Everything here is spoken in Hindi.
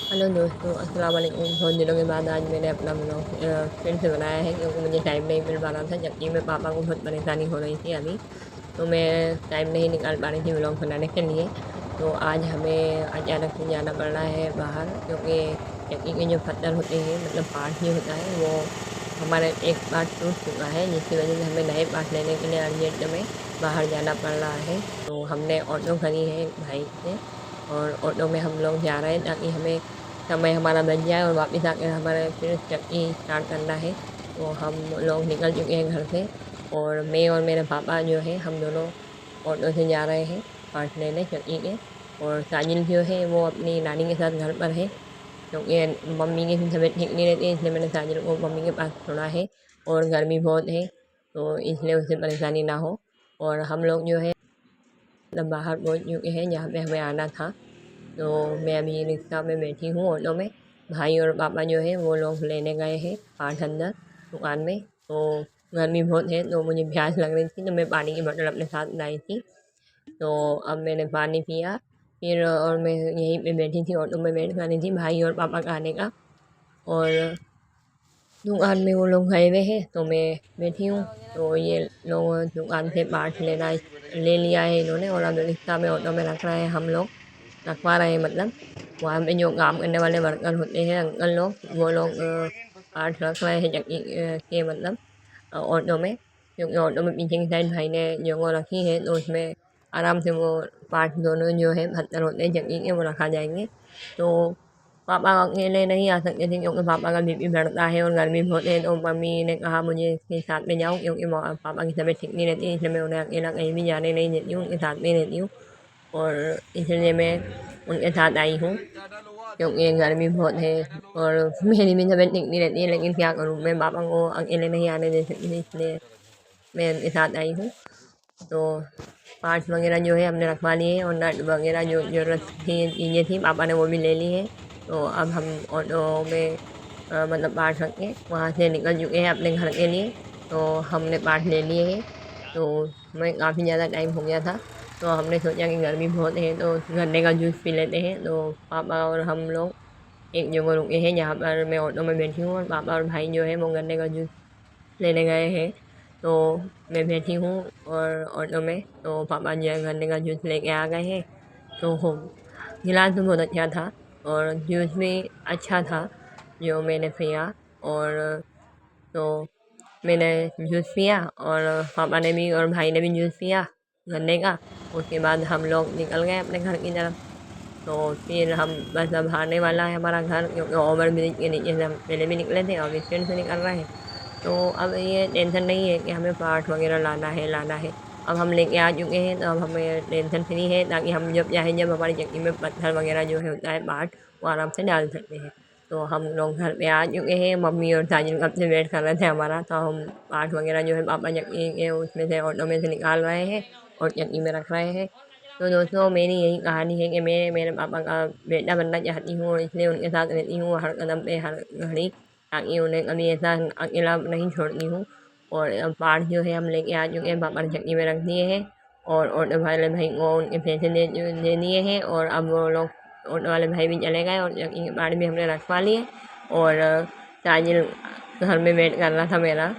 हेलो दोस्तों, अस्सलाम वालेकुम। बहुत दिनों के बाद आज मैंने अपना व्लॉग फिर से बनाया है, क्योंकि मुझे टाइम नहीं मिल पा रहा था, जबकि मेरे पापा को बहुत परेशानी हो रही थी अभी। तो मैं टाइम नहीं निकाल पा रही थी व्लॉग बनाने के लिए। तो आज हमें अचानक से जाना पड़ रहा है बाहर, क्योंकि चक्की के जो पत्थर होते हैं, मतलब पार्ट जो होता है वो हमारा एक पार्ट टूट चुका है, जिसकी वजह से हमें नए पार्ट लेने के लिए अर्जेंट में बाहर जाना पड़ रहा है। तो हमने ऑटो करी है भाई से, और ऑटो में हम लोग जा रहे हैं ताकि हमें समय हमारा बच जाए और वापस आकर हमारे फिर चक्की स्टार्ट करना है। तो हम लोग निकल चुके हैं घर से, और मैं और मेरे पापा जो है हम दोनों ऑटो से जा रहे हैं पार्ट लेने चक्की के। और साजिल जो है वो अपनी नानी के साथ घर पर है, क्योंकि मम्मी की तबीयत ठीक नहीं रहती है, इसलिए मैंने साजिल को मम्मी के पास छोड़ा है। और गर्मी बहुत है, तो इसलिए उसे परेशानी ना हो। और हम लोग जो है मतलब बाहर पहुँच चुके हैं जहाँ पे हमें आना था। तो मैं अभी रिक्शा में बैठी हूँ ऑटो में। भाई और पापा जो है वो लोग लेने गए हैं पार्ट अंदर दुकान में। तो गर्मी बहुत है, तो मुझे प्यास लग रही थी, तो मैं पानी की बोतल अपने साथ लाई थी। तो अब मैंने पानी पिया फिर, और मैं यहीं पे बैठी थी ऑटो में वेट कर रही थी भाई और पापा का आने का। और दुकान में वो लोग गए हुए हैं, तो मैं बैठी हूँ। तो ये लोग दुकान से पार्ट लेना ले लिया है इन्होंने, और अब रिक्शा में ऑटो में रख रहे हैं हम लोग, रखवा रहे हैं मतलब। वहाँ पे जो काम करने वाले वर्कर होते हैं अंकल लोग, वो लोग पार्ट रख रहे हैं चक्की के मतलब ऑटो में। क्योंकि ऑटो में पीछे की साइड भाई ने जगह रखी है, तो उसमें आराम से वो पार्ट दोनों जो है पत्थर होते हैं चक्की के वो रखा जाएंगे। तो पापा अकेले नहीं आ सकते थे, क्योंकि पापा का बीपी बढ़ता है और गर्मी बहुत है। तो मम्मी ने कहा मुझे इसके साथ में जाऊँ, क्योंकि पापा की तबीयत ठीक नहीं रहती है, इसलिए मैं उन्हें अकेला कहीं भी जाने नहीं देती हूँ, उनके साथ में रहती हूँ। और इसलिए मैं उनके साथ आई हूँ, क्योंकि गर्मी बहुत है और मेरी भी तबीयत ठीक नहीं रहती है। लेकिन क्या करूँ, मैं पापा को अकेले नहीं आने दे सकती, इसलिए मैं उनके साथ आई हूँ। तो पार्ट्स वगैरह जो है हमने रखवा लिए हैं, और नट वगैरह जो ज़रूरत थी चीज़ें थी पापा ने वो भी ले ली है। तो अब हम ऑटो में मतलब पार्ट रख के वहाँ से निकल चुके हैं अपने घर के लिए। तो हमने पार्ट ले लिए हैं। तो हमें काफ़ी ज़्यादा टाइम हो गया था, तो हमने सोचा कि गर्मी बहुत है तो गन्ने का जूस पी लेते हैं। तो पापा और हम लोग एक जगह रुके हैं जहाँ पर मैं ऑटो में बैठी हूँ, और पापा और भाई जो है वो गन्ने का जूस लेने गए हैं। तो मैं बैठी हूँ और ऑटो में, तो पापा जो है गन्ने का जूस लेके आ गए हैं। तो गिलास भी बहुत अच्छा था, और जूस भी अच्छा था जो मैंने पिया। और तो मैंने जूस पिया, और पापा ने भी और भाई ने भी जूस पिया गन्ने का। उसके बाद हम लोग निकल गए अपने घर की तरफ। तो फिर हम बस अब आने वाला है हमारा घर, क्योंकि ओवर ब्रिज के नीचे से हम पहले भी निकले थे और स्टैंड से निकल रहे हैं। तो अब ये टेंशन नहीं है कि हमें पार्ट वगैरह लाना है। अब हम लेके आ चुके हैं, तो अब हमें टेंशन फ्री है, ताकि हम जब चाहें जब हमारी चक्की में पत्थर वगैरह जो है होता है पार्ट, वो आराम से डाल सकते हैं। तो हम लोग घर पे आ चुके हैं, मम्मी और साजिद कब से वेट कर रहे थे हमारा। तो हम पार्ट वगैरह जो है पापा चक्की के उसमें से ऑटो में से निकाल रहे हैं और चक्की में रख रहे हैं। तो दोस्तों मेरी यही कहानी है कि मैं मेरे पापा का बेटा बनना चाहती हूँ, और इसलिए उनके साथ रहती हूँ हर कदम पे हर घड़ी, ताकि उन्हें कभी ऐसा अकेला नहीं छोड़ती हूँ। और अब पार्ट जो है हम लेके आ चुके हैं, पापा ने चक्की में रख दिए हैं, और ऑटो वाले भाई को उनके पैसे दे दिए हैं। और अब वो लोग ऑटो वाले भाई भी चले गए, और चक्की के पार्ट भी हमने रखवा लिए। और साजिल घर में वेट कर रहा था मेरा,